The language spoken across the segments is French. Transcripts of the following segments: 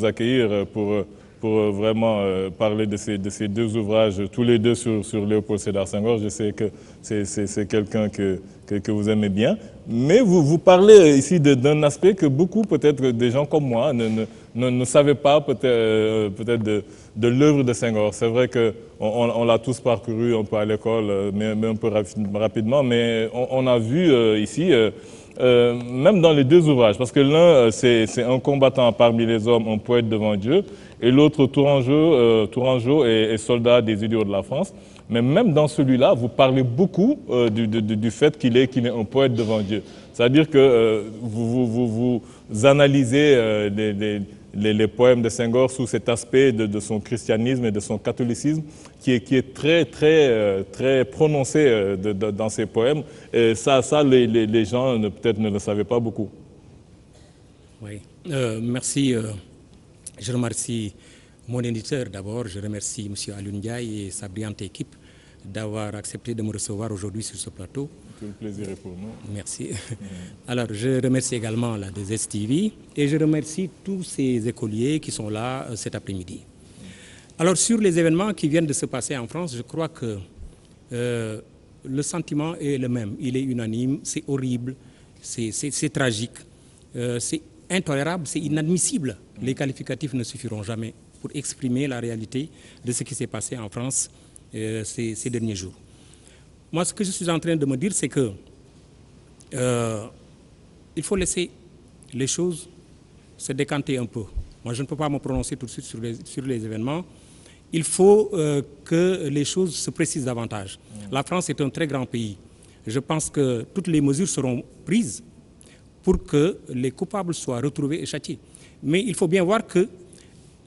nous accueillir pour vraiment parler de ces deux ouvrages, tous les deux sur Léopold Sédar Senghor. Je sais que c'est quelqu'un que vous aimez bien. Mais vous parlez ici d'un aspect que beaucoup, peut-être des gens comme moi, ne savaient pas peut-être de l'œuvre de Senghor. C'est vrai qu'on l'a tous parcouru un peu à l'école, mais un peu rapidement, mais on a vu ici... même dans les deux ouvrages, parce que l'un, c'est un combattant parmi les hommes, un poète devant Dieu, et l'autre, Tourangeau et soldat des idiots de la France. Mais même dans celui-là, vous parlez beaucoup du fait qu'il est un poète devant Dieu. C'est-à-dire que vous analysez les poèmes de Senghor sous cet aspect de son christianisme et de son catholicisme qui est très prononcé dans ses poèmes. Et ça les gens peut-être ne le savaient pas beaucoup. Oui, merci. Je remercie mon éditeur d'abord. Je remercie M. Alioune Ndiaye et sa brillante équipe d'avoir accepté de me recevoir aujourd'hui sur ce plateau. Tout le plaisir est pour nous. Merci. Alors, je remercie également la 2STV et je remercie tous ces écoliers qui sont là cet après-midi. Alors, sur les événements qui viennent de se passer en France, je crois que le sentiment est le même. Il est unanime, c'est horrible, c'est tragique, c'est intolérable, c'est inadmissible. Les qualificatifs ne suffiront jamais pour exprimer la réalité de ce qui s'est passé en France ces derniers jours. Moi, ce que je suis en train de me dire, c'est que il faut laisser les choses se décanter un peu. Moi, je ne peux pas me prononcer tout de suite sur les événements. Il faut que les choses se précisent davantage. La France est un très grand pays. Je pense que toutes les mesures seront prises pour que les coupables soient retrouvés et châtiés. Mais il faut bien voir que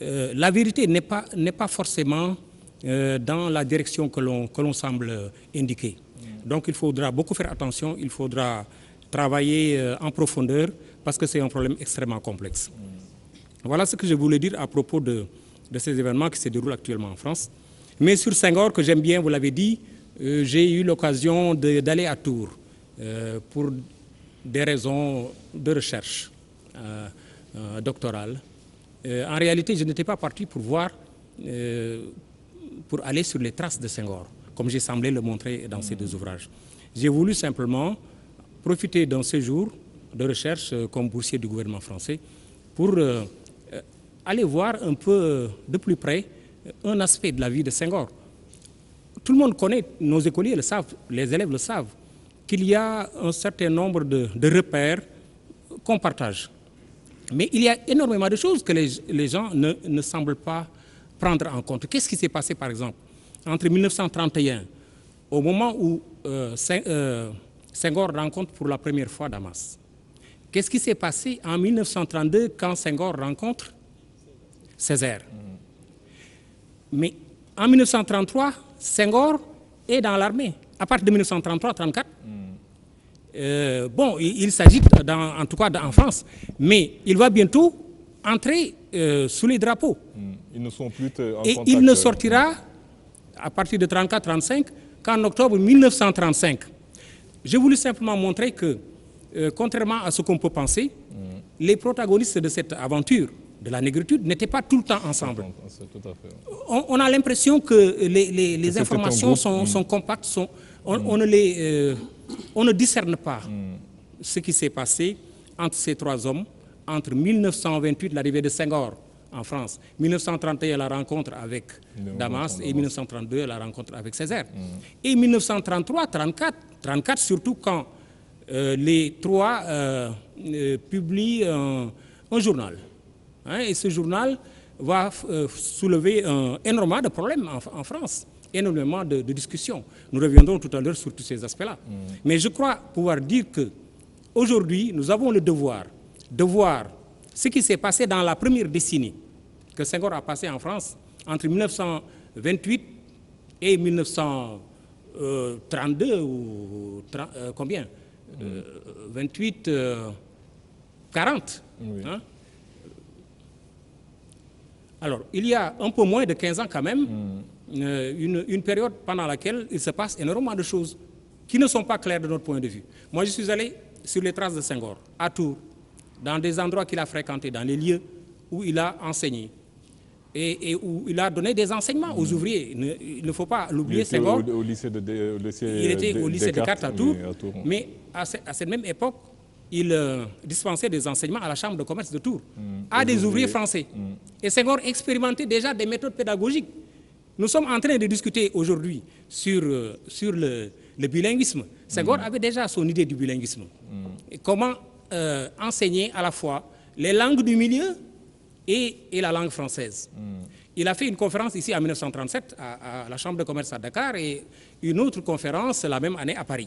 la vérité n'est pas forcément dans la direction que l'on semble indiquer. Donc il faudra beaucoup faire attention, il faudra travailler en profondeur parce que c'est un problème extrêmement complexe. Voilà ce que je voulais dire à propos de ces événements qui se déroulent actuellement en France. Mais sur Senghor, que j'aime bien, vous l'avez dit, j'ai eu l'occasion d'aller à Tours pour des raisons de recherche doctorale. En réalité, je n'étais pas parti pour voir, pour aller sur les traces de Senghor, comme j'ai semblé le montrer dans ces deux ouvrages. J'ai voulu simplement profiter d'un séjour de recherche comme boursier du gouvernement français pour aller voir un peu de plus près un aspect de la vie de Senghor. Tout le monde connaît, nos écoliers le savent, les élèves le savent, qu'il y a un certain nombre de repères qu'on partage. Mais il y a énormément de choses que les gens ne semblent pas prendre en compte. Qu'est-ce qui s'est passé, par exemple, entre 1931, au moment où Senghor rencontre pour la première fois Damas? Qu'est-ce qui s'est passé en 1932 quand Senghor rencontre Césaire? Mais en 1933, Senghor est dans l'armée. À partir de 1933-34, bon, il s'agit, en tout cas en France, mais il va bientôt entrer sous les drapeaux. Ils ne sont plus en et contact. Il ne sortira à partir de 34-35 qu'en octobre 1935. J'ai voulu simplement montrer que, contrairement à ce qu'on peut penser, les protagonistes de cette aventure de la négritude n'étaient pas tout le temps ensemble. Tout à fait. On a l'impression que les informations sont compactes, on ne discerne pas ce qui s'est passé entre ces trois hommes, entre 1928, l'arrivée de Senghor en France, 1931, la rencontre avec Damas, et 1932, la rencontre avec Césaire. Et 1933, 34 surtout quand les trois publient un journal. Et ce journal va soulever énormément de problèmes en France, énormément de discussions. Nous reviendrons tout à l'heure sur tous ces aspects-là. Mais je crois pouvoir dire qu'aujourd'hui, nous avons le devoir de voir ce qui s'est passé dans la première décennie que Senghor a passé en France entre 1928 et 1932 ou combien 28, 40. Oui. Hein? Alors, il y a un peu moins de 15 ans quand même, une période pendant laquelle il se passe énormément de choses qui ne sont pas claires de notre point de vue. Moi, je suis allé sur les traces de Senghor, à Tours, dans des endroits qu'il a fréquentés, dans les lieux où il a enseigné et où il a donné des enseignements aux ouvriers. Il ne faut pas l'oublier, Senghor. Au lycée Il était au lycée Descartes à Tours, mais à cette même époque, il dispensait des enseignements à la Chambre de commerce de Tours, à des ouvriers français. Et Senghor expérimentait déjà des méthodes pédagogiques. Nous sommes en train de discuter aujourd'hui sur le bilinguisme. Senghor avait déjà son idée du bilinguisme. Et comment enseigner à la fois les langues du milieu et la langue française. Il a fait une conférence ici en 1937 à la Chambre de commerce à Dakar et une autre conférence la même année à Paris.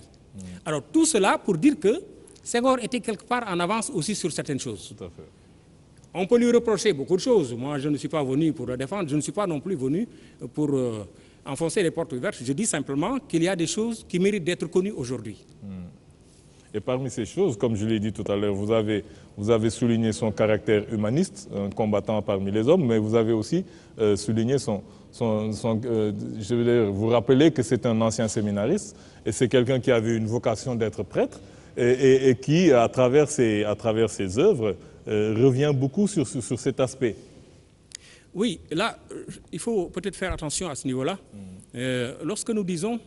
Alors tout cela pour dire que Senghor était quelque part en avance aussi sur certaines choses. Tout à fait. On peut lui reprocher beaucoup de choses. Moi, je ne suis pas venu pour le défendre, je ne suis pas non plus venu pour enfoncer les portes ouvertes. Je dis simplement qu'il y a des choses qui méritent d'être connues aujourd'hui. Et parmi ces choses, comme je l'ai dit tout à l'heure, vous avez souligné son caractère humaniste, un combattant parmi les hommes, mais vous avez aussi souligné je veux dire, vous rappelez que c'est un ancien séminariste et c'est quelqu'un qui avait une vocation d'être prêtre et qui, à travers ses œuvres, revient beaucoup sur cet aspect. Oui, là, il faut peut-être faire attention à ce niveau-là. Lorsque nous disons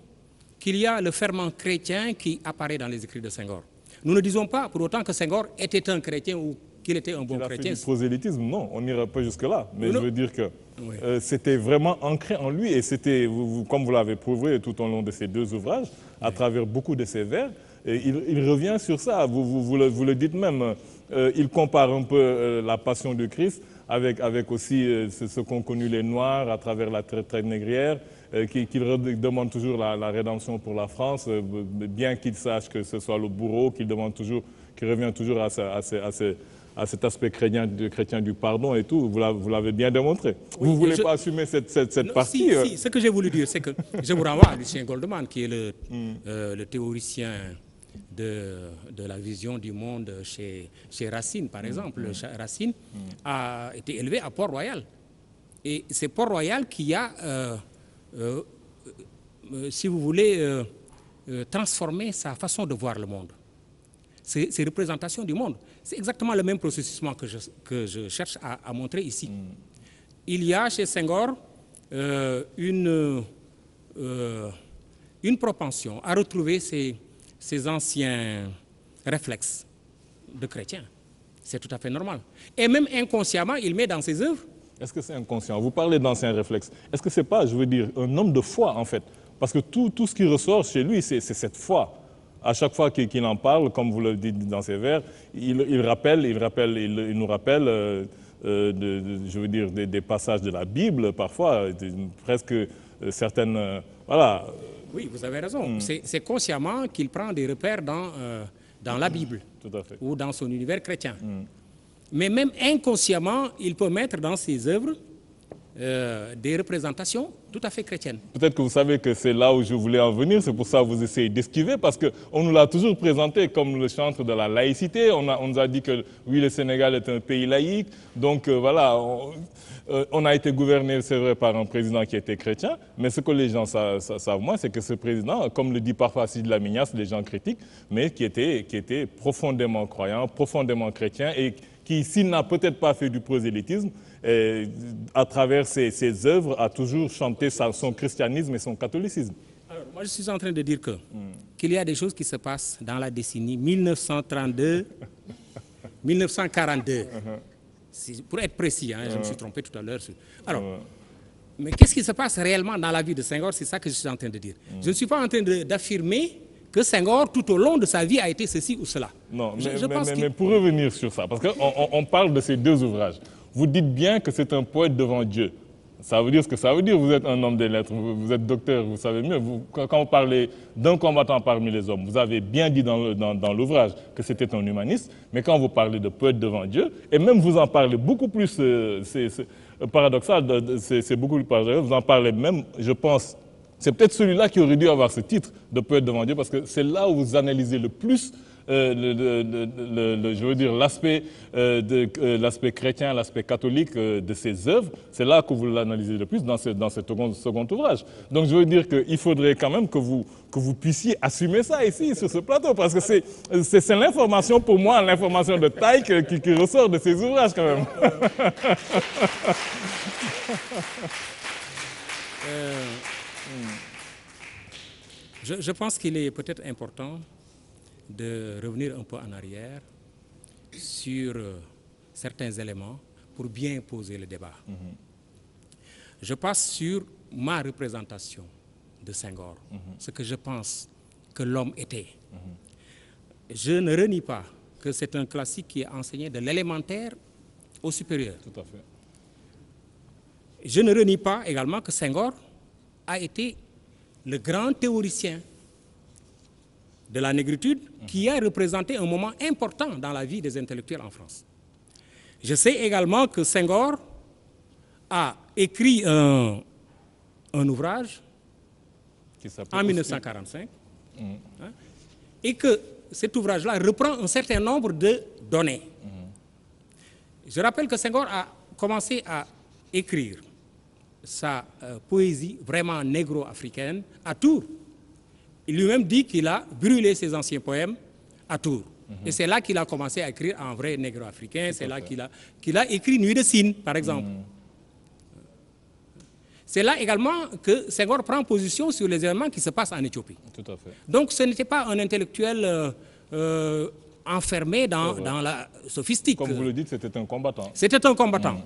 qu'il y a le ferment chrétien qui apparaît dans les écrits de Senghor, nous ne disons pas pour autant que Senghor était un chrétien ou qu'il était un bon chrétien. Il a fait du prosélytisme, non, on n'ira pas jusque-là. Mais je veux dire que c'était vraiment ancré en lui et c'était, comme vous l'avez prouvé tout au long de ces deux ouvrages, à travers beaucoup de ses vers, il revient sur ça, vous le dites même. Il compare un peu la passion du Christ avec aussi ce qu'ont connu les Noirs à travers la traite négrière, qu'il demande toujours la rédemption pour la France, bien qu'il sache que ce soit le bourreau, qu'il revient toujours à cet aspect chrétien du pardon et tout. Vous l'avez bien démontré. Oui, vous ne voulez pas assumer cette partie Si, ce que j'ai voulu dire, c'est que je vous renvoie à Lucien Goldman, qui est le théoricien de la vision du monde chez Racine, par exemple. Racine a été élevé à Port-Royal. Et c'est Port-Royal qui a, si vous voulez, transformé sa façon de voir le monde. Ses représentations du monde. C'est exactement le même processus que je cherche à montrer ici. Il y a chez Senghor une propension à retrouver ces anciens réflexes de chrétiens. C'est tout à fait normal. Et même inconsciemment, il met dans ses œuvres. Est-ce que c'est inconscient? Vous parlez d'anciens réflexes. Est-ce que ce n'est pas, je veux dire, un homme de foi, en fait? Parce que tout ce qui ressort chez lui, c'est cette foi. À chaque fois qu'il en parle, comme vous le dites dans ses vers, il nous rappelle, je veux dire, des passages de la Bible, parfois, presque certaines... voilà. Oui, vous avez raison. C'est consciemment qu'il prend des repères dans la Bible. Tout à fait. Ou dans son univers chrétien. Mais même inconsciemment, il peut mettre dans ses œuvres des représentations tout à fait chrétiennes. Peut-être que vous savez que c'est là où je voulais en venir, c'est pour ça que vous essayez d'esquiver, parce qu'on nous l'a toujours présenté comme le chantre de la laïcité. On nous a dit que oui, le Sénégal est un pays laïque, donc voilà, on a été gouverné, c'est vrai, par un président qui était chrétien, mais ce que les gens savent moins, c'est que ce président, comme le dit parfois Sidi Lamignas, les gens critiquent, mais qui était profondément croyant, profondément chrétien, et qui, s'il n'a peut-être pas fait du prosélytisme, à travers ses œuvres, a toujours chanté son christianisme et son catholicisme. Alors, moi, je suis en train de dire qu'il y a des choses qui se passent dans la décennie 1932-1942. Pour être précis, je me suis trompé tout à l'heure. Alors, mais qu'est-ce qui se passe réellement dans la vie de Senghor? C'est ça que je suis en train de dire. Je ne suis pas en train d'affirmer que Senghor, tout au long de sa vie, a été ceci ou cela. Non, mais pour revenir sur ça, parce qu'on parle de ces deux ouvrages, vous dites bien que c'est un poète devant Dieu. Ça veut dire ce que ça veut dire. Vous êtes un homme des lettres, vous êtes docteur, vous savez mieux. Quand vous parlez d'un combattant parmi les hommes, vous avez bien dit dans l'ouvrage que c'était un humaniste, mais quand vous parlez de poète devant Dieu, et même vous en parlez beaucoup plus, c'est paradoxal, c'est beaucoup plus paradoxal, vous en parlez même, je pense, c'est peut-être celui-là qui aurait dû avoir ce titre de poète devant Dieu, parce que c'est là où vous analysez le plus je veux dire, l'aspect chrétien, l'aspect catholique de ses œuvres, c'est là que vous l'analysez le plus dans ce second ouvrage. Donc je veux dire qu'il faudrait quand même que vous puissiez assumer ça ici, sur ce plateau, parce que c'est l'information, pour moi, l'information de taille qui ressort de ces ouvrages quand même. Je pense qu'il est peut-être important de revenir un peu en arrière sur certains éléments pour bien poser le débat. Je passe sur ma représentation de Senghor, ce que je pense que l'homme était. Je ne renie pas que c'est un classique qui est enseigné de l'élémentaire au supérieur. Tout à fait. Je ne renie pas également que Senghor a été le grand théoricien de la négritude qui a représenté un moment important dans la vie des intellectuels en France. Je sais également que Senghor a écrit un ouvrage en 1945 et que cet ouvrage-là reprend un certain nombre de données. Je rappelle que Senghor a commencé à écrire sa poésie vraiment négro-africaine à Tours. Il lui-même dit qu'il a brûlé ses anciens poèmes à Tours. Et c'est là qu'il a commencé à écrire en vrai négro-africain. C'est là qu'il a écrit Nuit de Cine, par exemple. C'est là également que Senghor prend position sur les événements qui se passent en Éthiopie. Tout à fait. Donc ce n'était pas un intellectuel enfermé dans la sophistique. Comme vous le dites, c'était un combattant. C'était un combattant.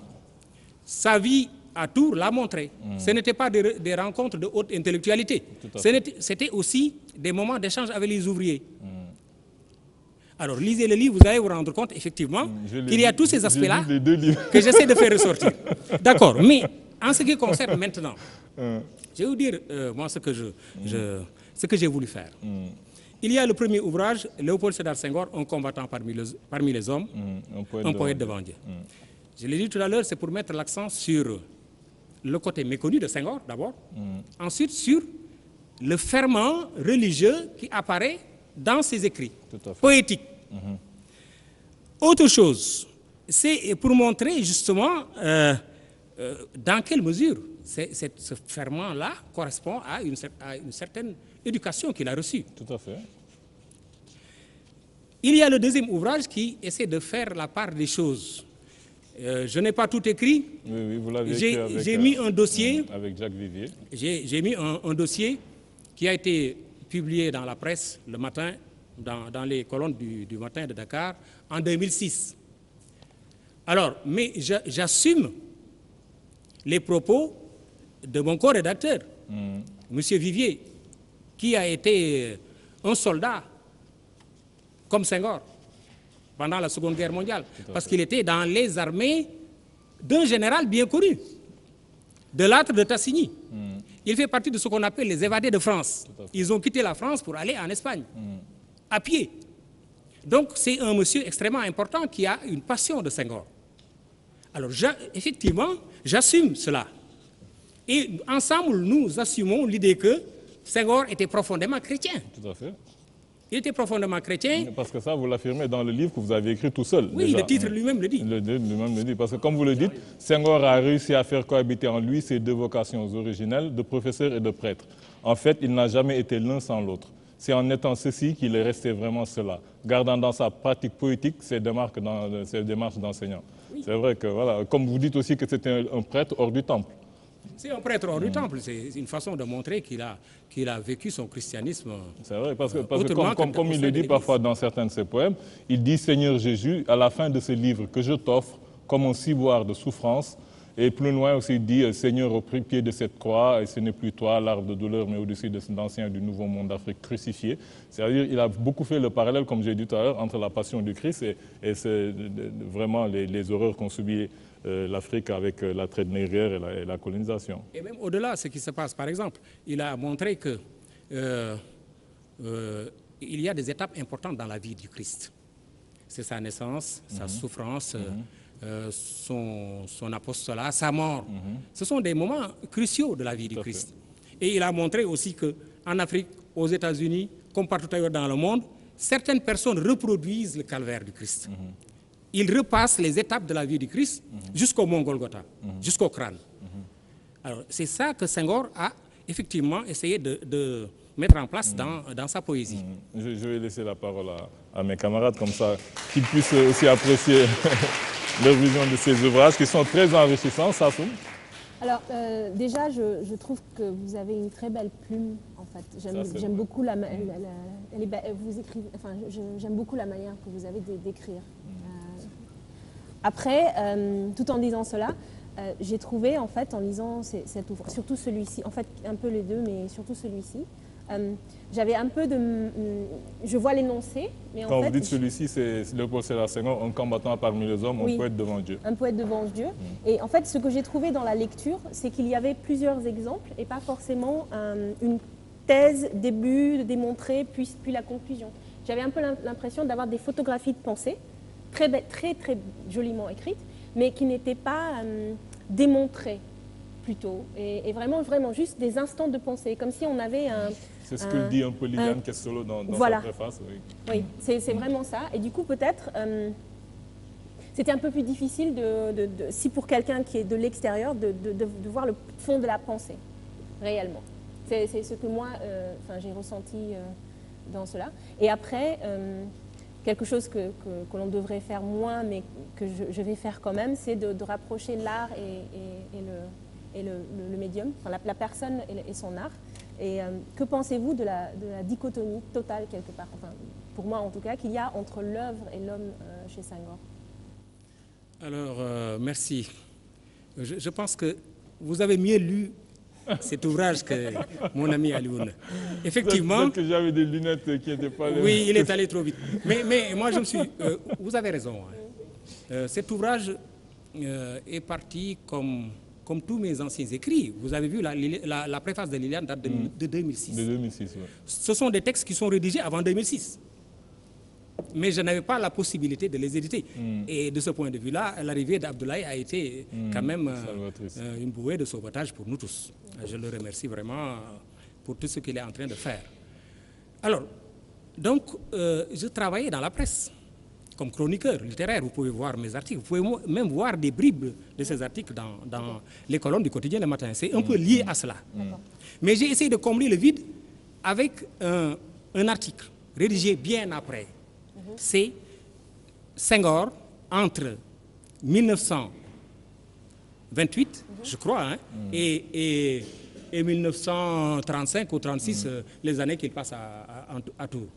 Sa vie à Tours l'a montré. Ce n'était pas des rencontres de haute intellectualité. C'était aussi des moments d'échange avec les ouvriers. Alors, lisez le livre, vous allez vous rendre compte, effectivement, qu'il y a tous ces aspects-là que j'essaie de faire ressortir. D'accord, mais en ce qui concerne maintenant, je vais vous dire, moi, ce que j'ai voulu faire. Il y a le premier ouvrage, Léopold Sédar Senghor, un combattant parmi les hommes, un poète devant Dieu. Je l'ai dit tout à l'heure, c'est pour mettre l'accent sur le côté méconnu de Senghor, d'abord. Ensuite, sur le ferment religieux qui apparaît dans ses écrits poétiques. Autre chose, c'est pour montrer justement dans quelle mesure ce ferment-là correspond à une certaine éducation qu'il a reçue. Tout à fait. Il y a le deuxième ouvrage qui essaie de faire la part des choses. Je n'ai pas tout écrit. Oui, vous l'avez écrit avec... J'ai mis un dossier... Avec Jacques Vivier. J'ai mis un dossier qui a été publié dans la presse le matin, dans les colonnes du matin de Dakar, en 2006. Alors, mais j'assume les propos de mon co-rédacteur, M. Vivier, qui a été un soldat comme Senghor pendant la Seconde Guerre mondiale, parce qu'il était dans les armées d'un général bien connu, de Lattre de Tassigny. Il fait partie de ce qu'on appelle les évadés de France. Ils ont quitté la France pour aller en Espagne, à pied. Donc c'est un monsieur extrêmement important qui a une passion de Senghor. Alors effectivement, j'assume cela. Et ensemble, nous assumons l'idée que Senghor était profondément chrétien. Tout à fait. Il était profondément chrétien. Parce que ça, vous l'affirmez dans le livre que vous avez écrit tout seul. Oui, déjà. Le titre lui-même le dit. Lui-même le dit. Parce que comme vous le dites, Senghor a réussi à faire cohabiter en lui ses deux vocations originelles de professeur et de prêtre. En fait, il n'a jamais été l'un sans l'autre. C'est en étant ceci qu'il est resté vraiment cela, gardant dans sa pratique poétique ses démarches d'enseignant. Oui. C'est vrai que, voilà, comme vous dites aussi que c'était un prêtre hors du temple. C'est un prêtre hors du temple, c'est une façon de montrer qu'il a vécu son christianisme. C'est vrai, parce que comme il le dit parfois dans certains de ses poèmes, il dit « Seigneur Jésus, à la fin de ce livre que je t'offre, comme un ciboire de souffrance », et plus loin aussi il dit « Seigneur, au pied de cette croix, et ce n'est plus toi, l'arbre de douleur, mais au-dessus de l'ancien du nouveau monde d'Afrique crucifié ». C'est-à-dire il a beaucoup fait le parallèle, comme j'ai dit tout à l'heure, entre la passion du Christ et vraiment les horreurs qu'ont subi l'Afrique avec la traite négrière et la colonisation. Et même au-delà, ce qui se passe, par exemple, il a montré que il y a des étapes importantes dans la vie du Christ. C'est sa naissance, sa souffrance, son apostolat, sa mort. Ce sont des moments cruciaux de la vie du Christ. Et il a montré aussi qu'en Afrique, aux États-Unis, comme partout ailleurs dans le monde, certaines personnes reproduisent le calvaire du Christ. Ils repassent les étapes de la vie du Christ jusqu'au mont Golgotha, jusqu'au crâne. Alors, c'est ça que Senghor a effectivement essayé de mettre en place dans sa poésie. Je vais laisser la parole à mes camarades, comme ça, qu'ils puissent aussi apprécier leur vision de ces ouvrages, qui sont très enrichissants. Sassoum. Alors, déjà, je trouve que vous avez une très belle plume, en fait. J'aime beaucoup j'aime beaucoup la manière que vous avez d'écrire. Après, tout en disant cela, j'ai trouvé, en fait, en lisant cet ouvrage, surtout celui-ci, en fait, un peu les deux, mais surtout celui-ci, j'avais un peu de... Je vois l'énoncé, mais en fait... Quand vous dites celui-ci, c'est Léopold Sédar Senghor, un combattant parmi les hommes, un poète devant Dieu. Un poète devant Dieu. Et en fait, ce que j'ai trouvé dans la lecture, c'est qu'il y avait plusieurs exemples et pas forcément une thèse, début, de démontrer, puis la conclusion. J'avais un peu l'impression d'avoir des photographies de pensée, très joliment écrites, mais qui n'étaient pas démontrées plutôt. Et vraiment juste des instants de pensée, comme si on avait un... C'est ce que dit un peu Liliane Kessolo dans sa préface. Oui, c'est vraiment ça. Et du coup, peut-être, c'était un peu plus difficile, si pour quelqu'un qui est de l'extérieur, de voir le fond de la pensée, réellement. C'est ce que moi, j'ai ressenti dans cela. Et après, quelque chose que l'on devrait faire moins, mais que je vais faire quand même, c'est de rapprocher l'art et le médium, enfin, la personne et son art. Et que pensez-vous de la dichotomie totale, quelque part, enfin, pour moi en tout cas, qu'il y a entre l'œuvre et l'homme chez Senghor? Alors, merci. Je pense que vous avez mieux lu cet ouvrage que mon ami Alioune. Effectivement... Peut-être que j'avais des lunettes qui n'étaient pas... Oui, il est allé trop vite. Mais moi, je me suis... vous avez raison. Cet ouvrage est parti comme tous mes anciens écrits. Vous avez vu, la préface de Liliane date de 2006. De 2006, oui. Ce sont des textes qui sont rédigés avant 2006. Mais je n'avais pas la possibilité de les éditer. Et de ce point de vue-là, l'arrivée d'Abdoulaye a été quand même une bouée de sauvetage pour nous tous. Je le remercie vraiment pour tout ce qu'il est en train de faire. Alors, donc, je travaillais dans la presse comme chroniqueur littéraire. Vous pouvez voir mes articles. Vous pouvez même voir des bribes de ces articles dans les colonnes du quotidien le matin. C'est un peu lié à cela. Mais j'ai essayé de combler le vide avec un article rédigé bien après. C'est Senghor, entre 1928, je crois, et 1935 ou 36, les années qu'il passe à Tours.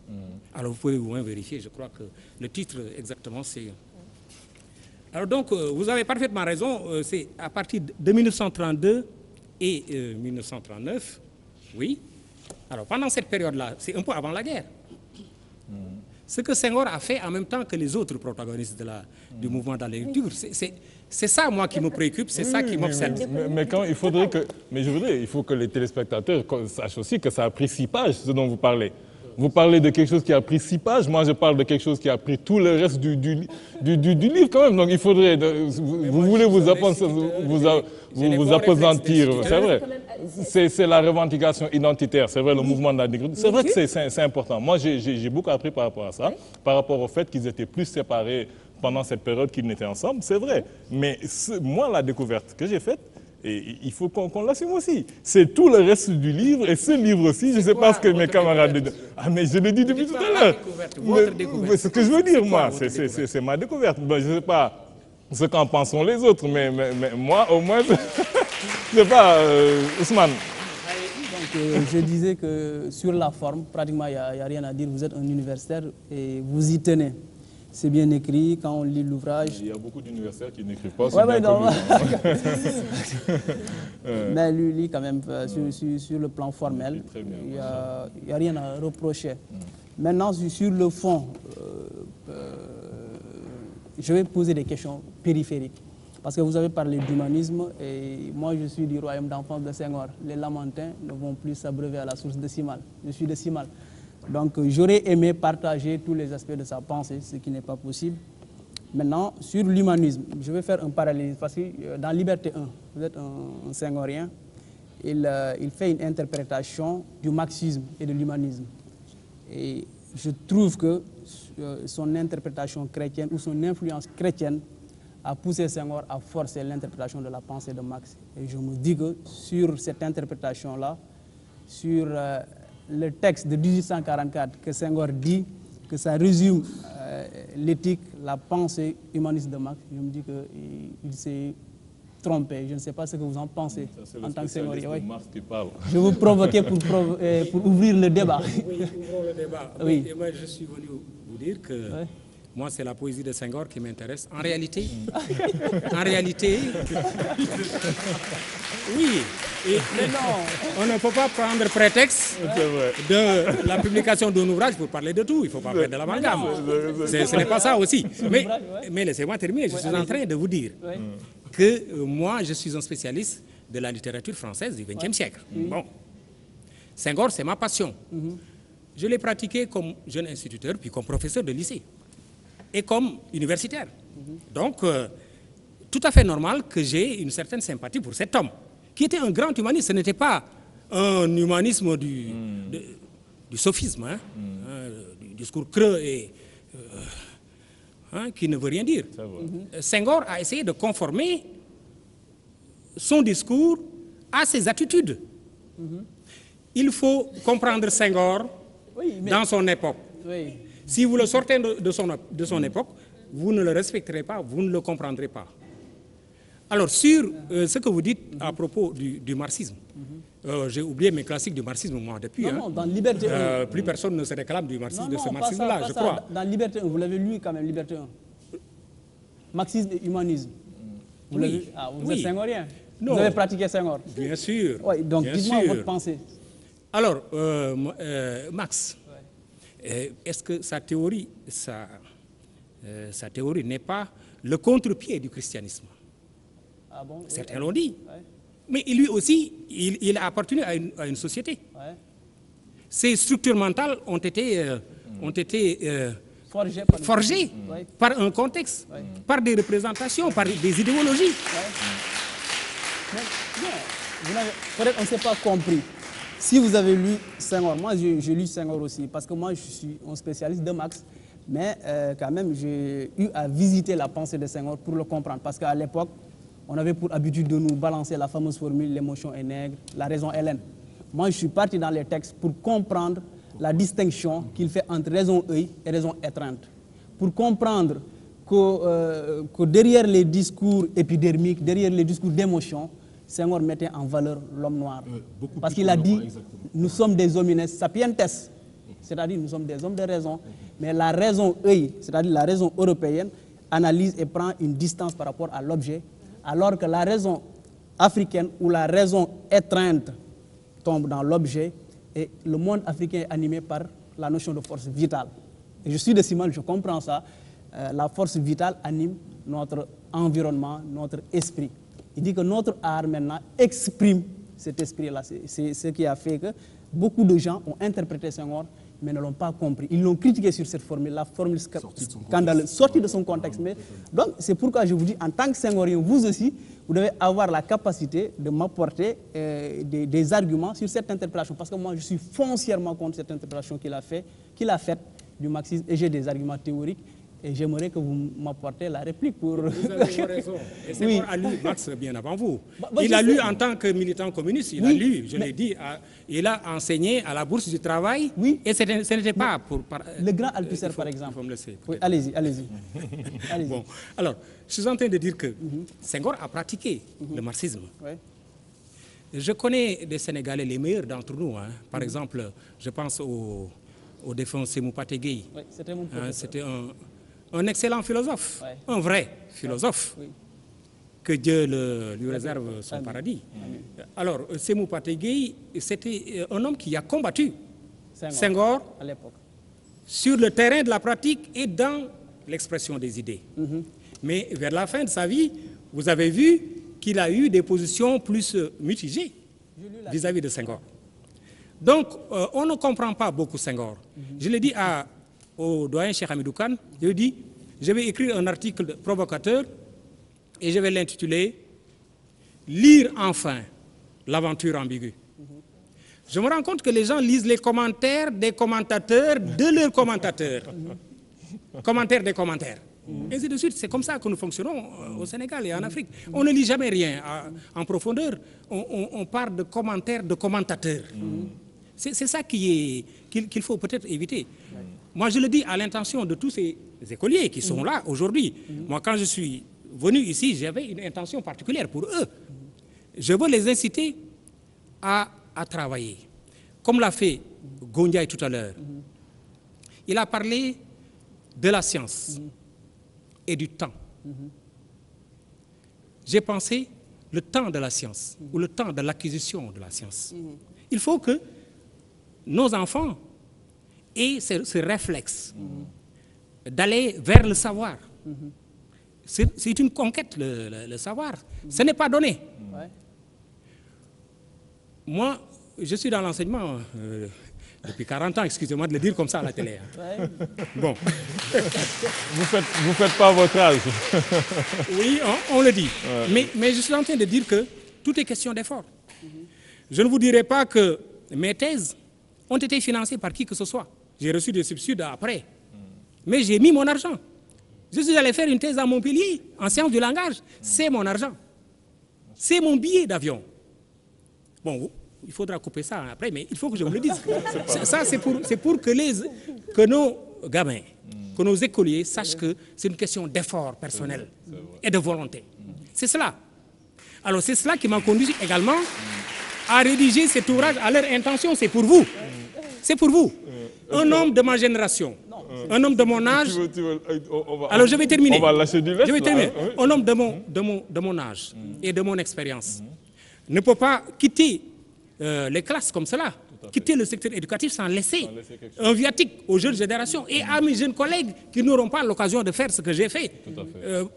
Alors vous pouvez vous-même vérifier, je crois que le titre exactement c'est... Alors donc, vous avez parfaitement raison, c'est à partir de 1932 et 1939, oui. Alors pendant cette période-là, c'est un peu avant la guerre. Ce que Senghor a fait en même temps que les autres protagonistes du mouvement dans les lectures, c'est ça, moi, qui me préoccupe, c'est ça qui m'obsède. Mais quand il faudrait que... Mais il faut que les téléspectateurs sachent aussi que ça a pris 6 pages, ce dont vous parlez. Vous parlez de quelque chose qui a pris 6 pages, moi je parle de quelque chose qui a pris tout le reste du livre quand même. Donc il faudrait... Vous voulez vous appesantir, c'est vrai. C'est la revendication identitaire, c'est vrai, le mouvement de la négritude. C'est vrai que c'est important. Moi j'ai beaucoup appris par rapport à ça, par rapport au fait qu'ils étaient plus séparés pendant cette période qu'ils n'étaient ensemble, c'est vrai. Mais moi, la découverte que j'ai faite, et il faut qu'on l'assume aussi. C'est tout le reste du livre, et ce livre aussi, je ne sais pas ce que mes camarades... Ah, mais je le dis depuis tout à l'heure. C'est ce que je veux dire, moi. C'est ma découverte. Ben, je ne sais pas ce qu'en pensent les autres, mais moi, au moins, je ne sais pas, Ousmane. Donc, je disais que sur la forme, pratiquement, il n'y a rien à dire. Vous êtes un universitaire et vous y tenez. C'est bien écrit, quand on lit l'ouvrage... Il y a beaucoup d'universitaires qui n'écrivent pas. Mais lui, quand même, sur le plan formel, il n'y a rien à reprocher. Maintenant, sur le fond, je vais poser des questions périphériques. Parce que vous avez parlé d'humanisme, et moi, je suis du royaume d'enfance de Senghor. Les Lamentins ne vont plus s'abreuver à la source de Simal. Je suis de Simal. Donc, j'aurais aimé partager tous les aspects de sa pensée, ce qui n'est pas possible. Maintenant, sur l'humanisme, je vais faire un parallèle, parce que dans Liberté 1, vous êtes un Senghorien, il fait une interprétation du marxisme et de l'humanisme. Et je trouve que son interprétation chrétienne ou son influence chrétienne a poussé Senghor à forcer l'interprétation de la pensée de Marx. Et je me dis que sur cette interprétation-là, sur le texte de 1844 que Senghor dit, que ça résume l'éthique, la pensée humaniste de Marx, je me dis qu'il s'est trompé. Je ne sais pas ce que vous en pensez en tant que Senghorien. Oui. Je vous provoquais pour ouvrir le débat. Oui, ouvrons le débat. Oui. Et moi, je suis venu vous dire que moi, c'est la poésie de Senghor qui m'intéresse. En réalité, oui. Mais non, on ne peut pas prendre prétexte de la publication d'un ouvrage pour parler de tout. Il ne faut pas faire de l'amalgame. Ce n'est pas ça aussi. Mais laissez-moi terminer. Je suis en train de vous dire que moi, je suis un spécialiste de la littérature française du XXe siècle. Bon. Senghor, c'est ma passion. Je l'ai pratiqué comme jeune instituteur, puis comme professeur de lycée, et comme universitaire. Donc, tout à fait normal que j'ai une certaine sympathie pour cet homme, qui était un grand humaniste. Ce n'était pas un humanisme du sophisme, du discours creux et qui ne veut rien dire. Senghor a essayé de conformer son discours à ses attitudes. Il faut comprendre Senghor dans son époque. Si vous le sortez de son époque, vous ne le respecterez pas, vous ne le comprendrez pas. Alors, sur ce que vous dites à propos du marxisme, j'ai oublié mes classiques du marxisme, moi, depuis. Non, dans Liberté 1. Plus personne ne se réclame du marxisme, de ce marxisme-là, je crois. Dans Liberté 1, vous l'avez lu quand même, Liberté 1. Marxisme et humanisme. Vous l'avez lu? Ah, vous êtes Senghorien. Non. Vous avez pratiqué Senghor. Bien sûr. Oui, donc dites-moi votre pensée. Alors, Max, est-ce que sa théorie n'est pas le contre-pied du christianisme? Ah bon? Certains l'ont dit. Mais lui aussi, il a appartenu à une société. Ces structures mentales ont été forgées par un contexte, par des représentations, par des idéologies. Peut-être on ne s'est pas compris. Si vous avez lu Senghor, moi j'ai lu Senghor aussi, parce que moi je suis un spécialiste de Marx, mais quand même j'ai eu à visiter la pensée de Senghor pour le comprendre, parce qu'à l'époque, on avait pour habitude de nous balancer la fameuse formule « l'émotion est nègre, la raison est laine ». Moi je suis parti dans les textes pour comprendre la distinction qu'il fait entre raison œil et raison étreinte, pour comprendre que derrière les discours épidermiques, derrière les discours d'émotion, Senghor mettait en valeur l'homme noir. Parce qu'il a dit, nous sommes des homines sapientes, c'est-à-dire nous sommes des hommes de raison, mais la raison œil, c'est-à-dire la raison européenne, analyse et prend une distance par rapport à l'objet, alors que la raison africaine ou la raison étreinte tombe dans l'objet et le monde africain est animé par la notion de force vitale. Et je suis de Simal, je comprends ça. La force vitale anime notre environnement, notre esprit. Il dit que notre art maintenant exprime cet esprit-là. C'est ce qui a fait que beaucoup de gens ont interprété Senghor, mais ne l'ont pas compris. Ils l'ont critiqué sur cette formule, la formule scandaleuse, sortie de son contexte. Mais, donc c'est pourquoi je vous dis, en tant que Senghorien, vous aussi, vous devez avoir la capacité de m'apporter des arguments sur cette interprétation. Parce que moi, je suis foncièrement contre cette interprétation qu'il a faite du marxisme, et j'ai des arguments théoriques. Et j'aimerais que vous m'apportez la réplique pour... Vous avez raison. Et Senghor a lu Marx bien avant vous. Il a lu en tant que militant communiste, il a lu, je l'ai dit, il a enseigné à la Bourse du Travail, et ce n'était pas pour... Le grand Althusser, par exemple. Il faut me laisser. Oui, allez-y. Bon, alors, je suis en train de dire que Senghor a pratiqué le marxisme. Je connais des Sénégalais, les meilleurs d'entre nous. Par exemple, je pense au défunt Sémou Pathé Gueye. Oui, c'était mon professeur. C'était un excellent philosophe, un vrai philosophe, que Dieu lui réserve son paradis. Alors, Sémou Pathé Gueye, c'était un homme qui a combattu Senghor à l'époque, sur le terrain de la pratique et dans l'expression des idées. Mais vers la fin de sa vie, vous avez vu qu'il a eu des positions plus mitigées vis-à-vis de Senghor. Donc, on ne comprend pas beaucoup Senghor. Je l'ai dit au doyen Cheikh Hamidou Kane, je lui ai dit, je vais écrire un article provocateur et je vais l'intituler « Lire enfin l'aventure ambiguë ». je me rends compte que les gens lisent les commentaires des commentateurs de leurs commentateurs. Commentaires des commentaires. Et ainsi de suite. C'est comme ça que nous fonctionnons au Sénégal et en Afrique. On ne lit jamais rien en profondeur. On parle de commentaires de commentateurs. C'est ça qu'il faut peut-être éviter. Moi, je le dis à l'intention de tous ces écoliers qui sont là aujourd'hui. Moi, quand je suis venu ici, j'avais une intention particulière pour eux. Je veux les inciter à travailler. Comme l'a fait Gondiaï tout à l'heure. Il a parlé de la science et du temps. J'ai pensé le temps de la science ou le temps de l'acquisition de la science. Il faut que nos enfants aient ce réflexe d'aller vers le savoir. C'est une conquête, le savoir. Ce n'est pas donné. Moi, je suis dans l'enseignement depuis 40 ans, excusez-moi de le dire comme ça à la télé. Bon. Vous faites pas votre âge. Oui, on le dit. Mais je suis en train de dire que tout est question d'effort. Je ne vous dirai pas que mes thèses ont été financées par qui que ce soit. J'ai reçu des subsides après. Mais j'ai mis mon argent. Je suis allé faire une thèse à Montpellier, en sciences du langage. C'est mon argent. C'est mon billet d'avion. Bon, il faudra couper ça après, mais il faut que je vous le dise. Ça, c'est pour que nos gamins, que nos écoliers sachent que c'est une question d'effort personnel et de volonté. C'est cela. Alors, c'est cela qui m'a conduit également à rédiger cet ouvrage à leur intention. C'est pour vous. C'est pour vous. Un homme de ma génération, un homme de mon âge. Alors, je vais terminer. On va lâcher du lest. Je vais terminer. Un homme de mon âge et de mon expérience ne peut pas quitter les classes comme cela, quitter le secteur éducatif sans laisser un viatique aux jeunes générations et à mes jeunes collègues qui n'auront pas l'occasion de faire ce que j'ai fait.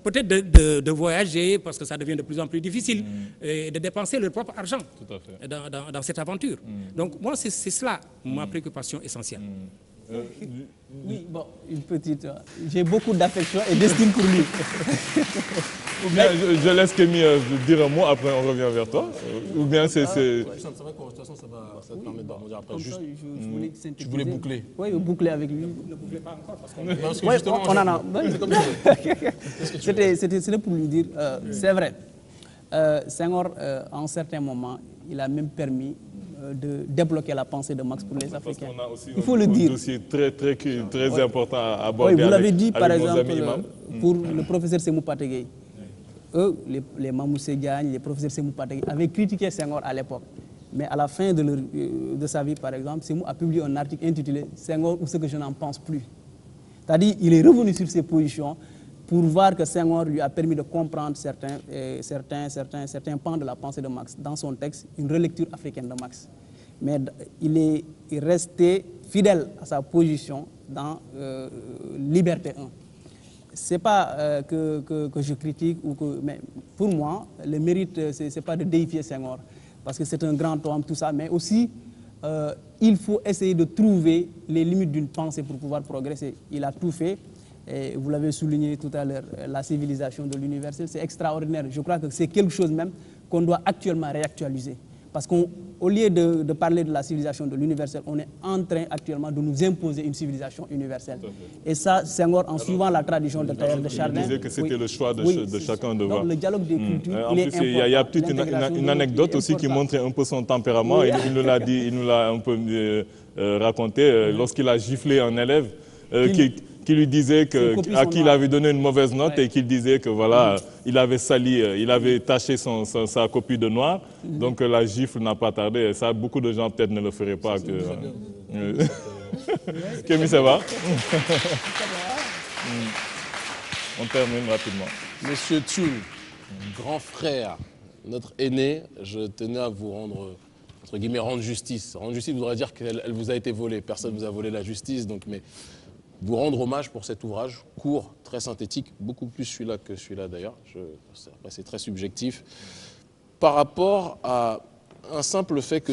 Peut-être de voyager parce que ça devient de plus en plus difficile et de dépenser leur propre argent dans cette aventure. Donc moi, c'est cela ma préoccupation essentielle. Oui, bon, une petite... j'ai beaucoup d'affection et d'estime pour lui. Ou bien je laisse Kémy dire un mot, après on revient vers toi. Ou bien c'est... C'est vrai que de toute façon, ça te permet de rebondir après. Juste, tu voulais boucler. Oui, boucler avec lui. Ne bouclez pas encore parce qu'on Parce que justement, on en a... C'était pour lui dire, c'est vrai. Senghor, à un certain moment, il a même permis de débloquer la pensée de Marx pour les Africains. Parce qu'on a aussi il faut le dire. Un dossier très important à aborder. Oui, vous l'avez dit, par avec exemple, pour le professeur Sémou Pategui. Eux, les Mamoussé Diagne, les professeurs Sémou Pategui, avaient critiqué Senghor à l'époque. Mais à la fin de sa vie, par exemple, Sémou a publié un article intitulé « Senghor ou ce que je n'en pense plus ». C'est-à-dire qu'il est revenu sur ses positions pour voir que Senghor lui a permis de comprendre certains pans de la pensée de Marx dans son texte, une relecture africaine de Marx. Mais il est resté fidèle à sa position dans Liberté 1. Ce n'est pas que je critique, mais pour moi, le mérite, ce n'est pas de déifier Senghor, parce que c'est un grand homme, tout ça, mais aussi, il faut essayer de trouver les limites d'une pensée pour pouvoir progresser. Il a tout fait. Et vous l'avez souligné tout à l'heure, la civilisation de l'universel, c'est extraordinaire. Je crois que c'est quelque chose même qu'on doit actuellement réactualiser. Parce qu'au lieu de parler de la civilisation de l'universel, on est en train actuellement de nous imposer une civilisation universelle. Et ça, Senghor, en suivant la tradition de Teilhard de Chardin... Il disait que c'était le choix de chacun de voir. Donc le dialogue des cultures, En plus, il y a peut-être une anecdote aussi qui montre un peu son tempérament. Oui. Il nous l'a un peu raconté lorsqu'il a giflé un élève qui lui disait à qui il avait donné une mauvaise note et qu'il disait que voilà, il avait sali, il avait taché sa copie de noir, donc la gifle n'a pas tardé. Et ça, beaucoup de gens peut-être ne le feraient pas. Kémy, ça va? On termine rapidement. Monsieur Thioul, grand frère, notre aîné, je tenais à vous rendre, entre guillemets, rendre justice. Rendre justice voudrait dire qu'elle vous a été volée. Personne ne vous a volé la justice, donc, mais vous rendre hommage pour cet ouvrage court, très synthétique, beaucoup plus celui-là que celui-là d'ailleurs. C'est très subjectif. Par rapport à un simple fait que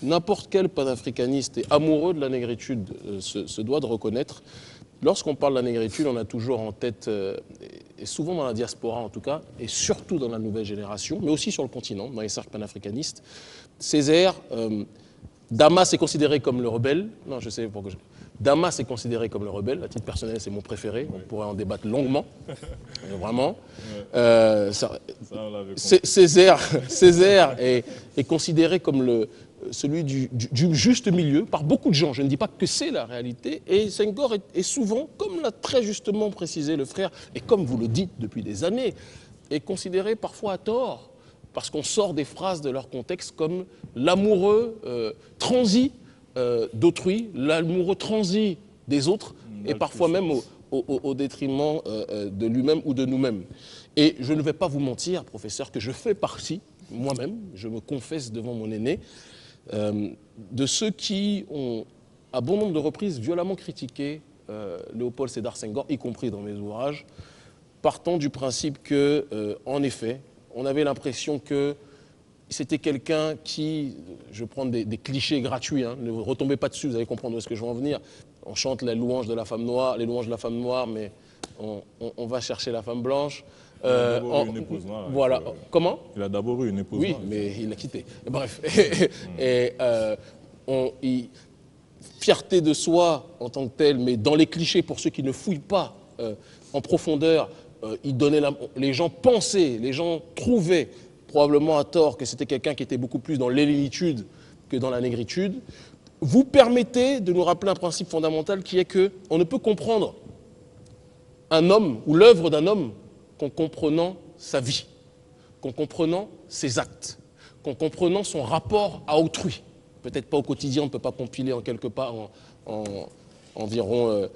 n'importe quel panafricaniste et amoureux de la négritude se doit de reconnaître. Lorsqu'on parle de la négritude, on a toujours en tête, et souvent dans la diaspora en tout cas, et surtout dans la nouvelle génération, mais aussi sur le continent, dans les cercles panafricanistes, Césaire, Damas est considéré comme le rebelle. Non, je sais pourquoi. Damas est considéré comme le rebelle. À titre personnel, c'est mon préféré. On pourrait en débattre longuement. Vraiment. Césaire est considéré comme celui du juste milieu par beaucoup de gens. Je ne dis pas que c'est la réalité. Et Senghor est souvent, comme l'a très justement précisé le frère, et comme vous le dites depuis des années, est considéré parfois à tort, parce qu'on sort des phrases de leur contexte comme l'amoureux transi d'autrui, l'amoureux transi des autres, et parfois même au détriment de lui-même ou de nous-mêmes. Et je ne vais pas vous mentir, professeur, que je fais partie, moi-même, je me confesse devant mon aîné, de ceux qui ont, à bon nombre de reprises, violemment critiqué Léopold Sédar Senghor, y compris dans mes ouvrages, partant du principe que, en effet, on avait l'impression que c'était quelqu'un qui, je prends des clichés gratuits, hein, ne retombez pas dessus, vous allez comprendre où est-ce que je veux en venir. On chante les louanges de la femme noire, mais on va chercher la femme blanche. Il a d'abord eu une épouse noire. Voilà. Comment? Il a d'abord eu une épouse noire. Oui, mais il l'a quitté. Bref. Fierté de soi en tant que telle, mais dans les clichés, pour ceux qui ne fouillent pas en profondeur, les gens pensaient, les gens trouvaient, probablement à tort, que c'était quelqu'un qui était beaucoup plus dans l'hellénitude que dans la négritude. Vous permettez de nous rappeler un principe fondamental qui est qu'on ne peut comprendre un homme ou l'œuvre d'un homme qu'en comprenant sa vie, qu'en comprenant ses actes, qu'en comprenant son rapport à autrui. Peut-être pas au quotidien, on ne peut pas compiler en quelque part en environ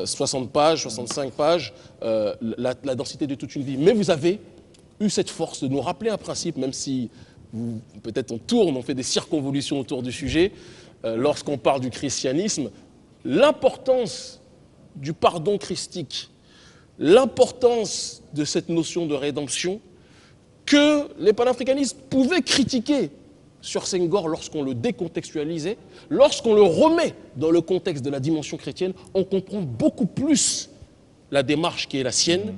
60 pages, 65 pages, la densité de toute une vie. Mais vous avez eu cette force de nous rappeler un principe, même si peut-être on fait des circonvolutions autour du sujet, lorsqu'on parle du christianisme, l'importance du pardon christique, l'importance de cette notion de rédemption que les panafricanistes pouvaient critiquer sur Senghor lorsqu'on le décontextualisait, lorsqu'on le remet dans le contexte de la dimension chrétienne, on comprend beaucoup plus la démarche qui est la sienne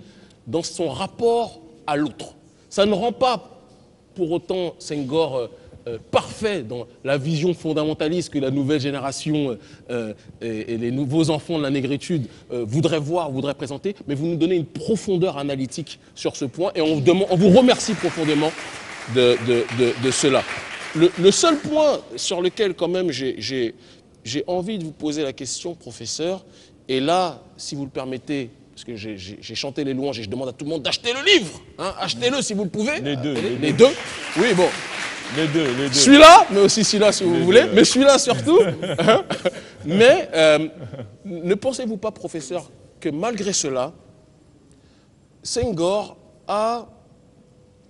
dans son rapport à l'autre. Ça ne rend pas pour autant Senghor parfait dans la vision fondamentaliste que la nouvelle génération et les nouveaux enfants de la négritude voudraient voir, voudraient présenter, mais vous nous donnez une profondeur analytique sur ce point et on vous remercie profondément de cela. Le seul point sur lequel quand même j'ai envie de vous poser la question, professeur, et là, si vous le permettez, parce que j'ai chanté les louanges et je demande à tout le monde d'acheter le livre, hein, achetez-le si vous le pouvez. Les deux. Oui, bon. Les deux. Celui-là, mais aussi celui-là si vous voulez, mais celui-là surtout. Mais ne pensez-vous pas, professeur, que malgré cela, Senghor a,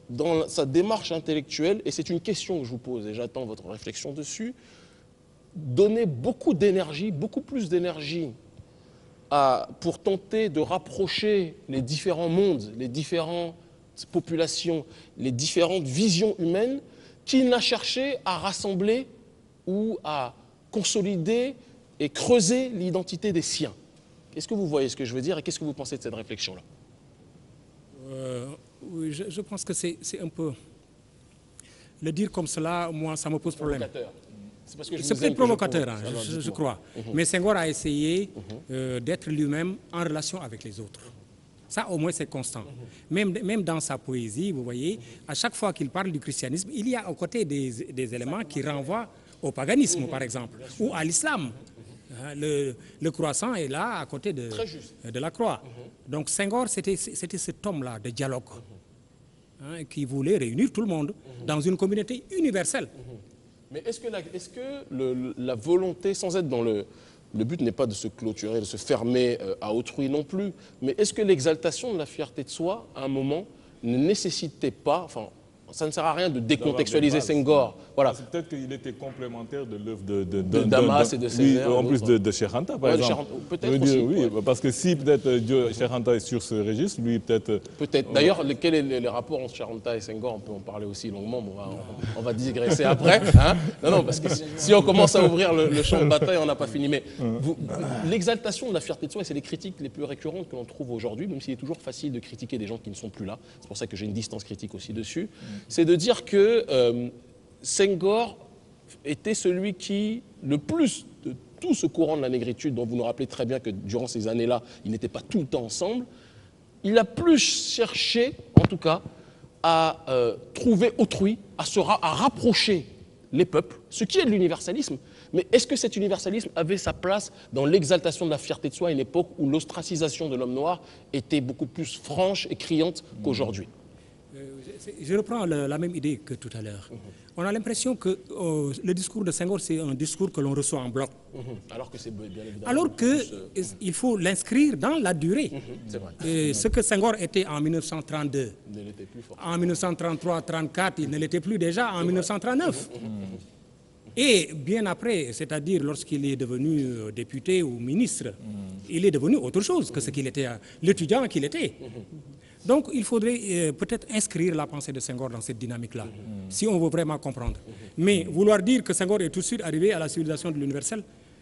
dans sa démarche intellectuelle, et c'est une question que je vous pose et j'attends votre réflexion dessus, donné beaucoup d'énergie, beaucoup plus d'énergie pour tenter de rapprocher les différents mondes, les différentes populations, les différentes visions humaines, qu'il n'a cherché à rassembler ou à consolider et creuser l'identité des siens. Est-ce que vous voyez ce que je veux dire et qu'est-ce que vous pensez de cette réflexion-là? Oui, je pense que c'est un peu... Le dire comme cela, moi, ça me pose problème. C'est peut-être provocateur, hein, je crois. Mais Senghor a essayé d'être lui-même en relation avec les autres. Ça, au moins, c'est constant. Même dans sa poésie, vous voyez, à chaque fois qu'il parle du christianisme, il y a à côté des éléments qui renvoient au paganisme, par exemple, ou à l'islam. Le croissant est là, à côté de la croix. Donc Senghor, c'était cet homme-là de dialogue, qui voulait réunir tout le monde dans une communauté universelle. Mais est-ce que la volonté, sans être dans le but n'est pas de se clôturer, de se fermer à autrui non plus, mais est-ce que l'exaltation de la fierté de soi, à un moment, ne nécessitait pas, enfin, ça ne sert à rien de décontextualiser Senghor. Voilà. C'est peut-être qu'il était complémentaire de l'œuvre de Damas et de Césaire. En plus de Cheikh Anta, par exemple. Peut-être aussi. Oui, parce que si peut-être Cheikh Anta est sur ce registre, lui peut-être... Peut-être. D'ailleurs, quel est les rapports entre Cheikh Anta et Senghor? On peut en parler aussi longuement, mais on va digresser après. Hein, non, parce que si on commence à ouvrir le champ de bataille, on n'a pas fini. Mais l'exaltation de la fierté de soi, et c'est les critiques les plus récurrentes que l'on trouve aujourd'hui, même s'il est toujours facile de critiquer des gens qui ne sont plus là. C'est pour ça que j'ai une distance critique aussi dessus. C'est de dire que Senghor était celui qui, le plus de tout ce courant de la négritude, dont vous nous rappelez très bien que durant ces années-là, ils n'étaient pas tout le temps ensemble, il a plus cherché, en tout cas, à trouver autrui, à rapprocher les peuples, ce qui est de l'universalisme. Mais est-ce que cet universalisme avait sa place dans l'exaltation de la fierté de soi à une époque où l'ostracisation de l'homme noir était beaucoup plus franche et criante qu'aujourd'hui? Je reprends la même idée que tout à l'heure. On a l'impression que le discours de Senghor, c'est un discours que l'on reçoit en bloc. Alors que c'est bien évidemment... Alors qu'il faut l'inscrire dans la durée. C'est vrai. Et ce que Senghor était en 1932, Il n'était plus fort. en 1933-34, il ne l'était plus déjà en 1939. Et bien après, c'est-à-dire lorsqu'il est devenu député ou ministre, il est devenu autre chose que ce qu'il était, l'étudiant qu'il était. Donc il faudrait peut-être inscrire la pensée de Senghor dans cette dynamique-là, si on veut vraiment comprendre. Mais vouloir dire que Senghor est tout de suite arrivé à la civilisation de l'universel,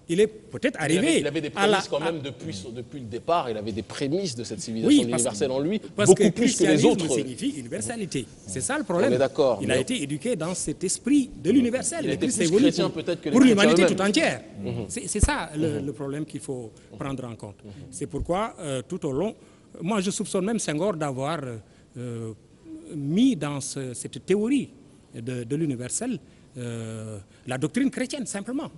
il est peut-être arrivé... Il avait des prémices quand même depuis le départ, il avait des prémices de cette civilisation Oui, de l'universel en lui, parce beaucoup que plus que les autres. signifie universalité. C'est ça le problème. On est d'accord. Il a été éduqué dans cet esprit de l'universel. Il était plus évolue chrétien peut-être que les pour chrétiens l'humanité eux-mêmes. tout entière. C'est ça le problème qu'il faut prendre en compte. C'est pourquoi tout au long, moi je soupçonne même Senghor d'avoir mis dans cette théorie de l'universel la doctrine chrétienne simplement.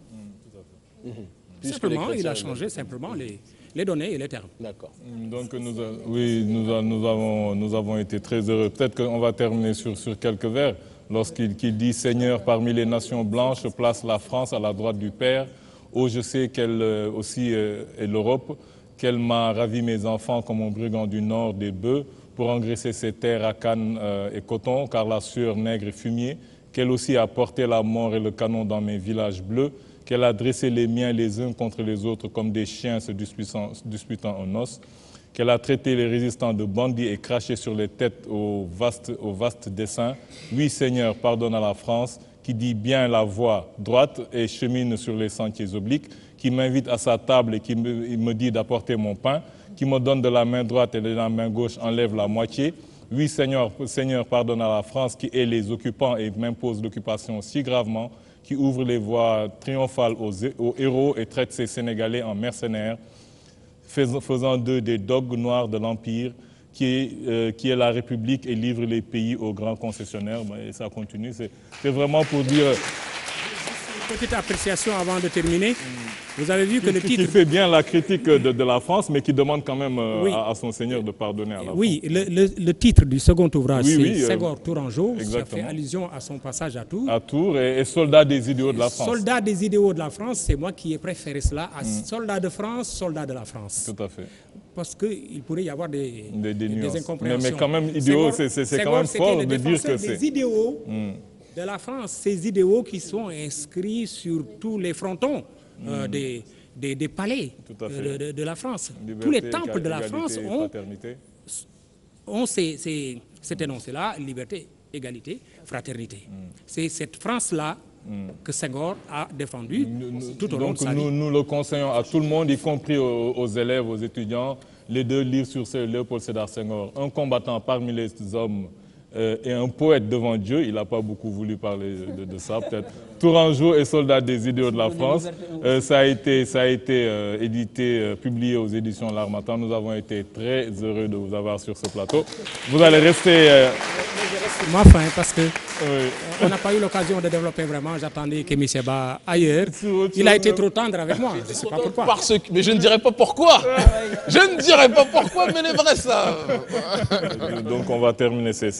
Simplement, il a changé simplement les données et les termes. D'accord. Donc nous avons été très heureux. Peut-être qu'on va terminer sur quelques vers. Lorsqu'il dit « Seigneur, parmi les nations blanches, place la France à la droite du Père. Oh, je sais qu'elle aussi est l'Europe, qu'elle m'a ravi mes enfants comme un brigand du Nord des bœufs pour engraisser ses terres à canne et coton, car la sueur nègre et fumier, qu'elle aussi a porté la mort et le canon dans mes villages bleus, qu'elle a dressé les miens les uns contre les autres comme des chiens se disputant en os, qu'elle a traité les résistants de bandits et craché sur les têtes au vaste dessein. Oui, Seigneur, pardonne à la France, qui dit bien la voie droite et chemine sur les sentiers obliques, qui m'invite à sa table et qui me dit d'apporter mon pain, qui me donne de la main droite et de la main gauche enlève la moitié. Oui, Seigneur, pardonne à la France qui est les occupants et m'impose l'occupation si gravement, qui ouvre les voies triomphales aux héros et traite ces Sénégalais en mercenaires, faisant d'eux des dogues noirs de l'Empire, qui est la République et livre les pays aux grands concessionnaires. Et ça continue. C'est vraiment pour dire... Petite appréciation avant de terminer. Vous avez vu que le titre... Qui fait bien la critique de la France, mais qui demande quand même à son Seigneur de pardonner à la France. Oui, le titre du second ouvrage, c'est Senghor Tourangeau. Ça fait allusion à son passage à Tours. À Tours et soldat des idéaux de la France. Soldat des idéaux de la France, c'est moi qui ai préféré cela à soldat de France, soldat de la France. Tout à fait. Parce qu'il pourrait y avoir des nuances. incompréhensions. Mais quand même, idéaux, c'est quand même fort de dire que c'est... des idéaux de la France, ces idéaux qui sont inscrits sur tous les frontons des palais de la France. Liberté, tous les temples de la France ont cet énoncé-là, liberté, égalité, fraternité. C'est cette France-là que Senghor a défendue tout au long de sa vie. Nous le conseillons à tout le monde, y compris aux élèves, aux étudiants, les deux livres sur Léopold Sédar Senghor, un combattant parmi les hommes et un poète devant Dieu. Il n'a pas beaucoup voulu parler de ça, peut-être. Tourangeau et soldat des idéaux de la France. Ça a été édité, publié aux éditions L'Harmattan. Nous avons été très heureux de vous avoir sur ce plateau. Vous allez rester... Moi, enfin, parce que on n'a pas eu l'occasion de développer vraiment. J'attendais Kémy Séba ailleurs. Il a été trop tendre avec moi. Je ne sais pas pourquoi. Mais je ne dirai pas pourquoi. Je ne dirai pas pourquoi, mais les vrais savent. Donc on va terminer cette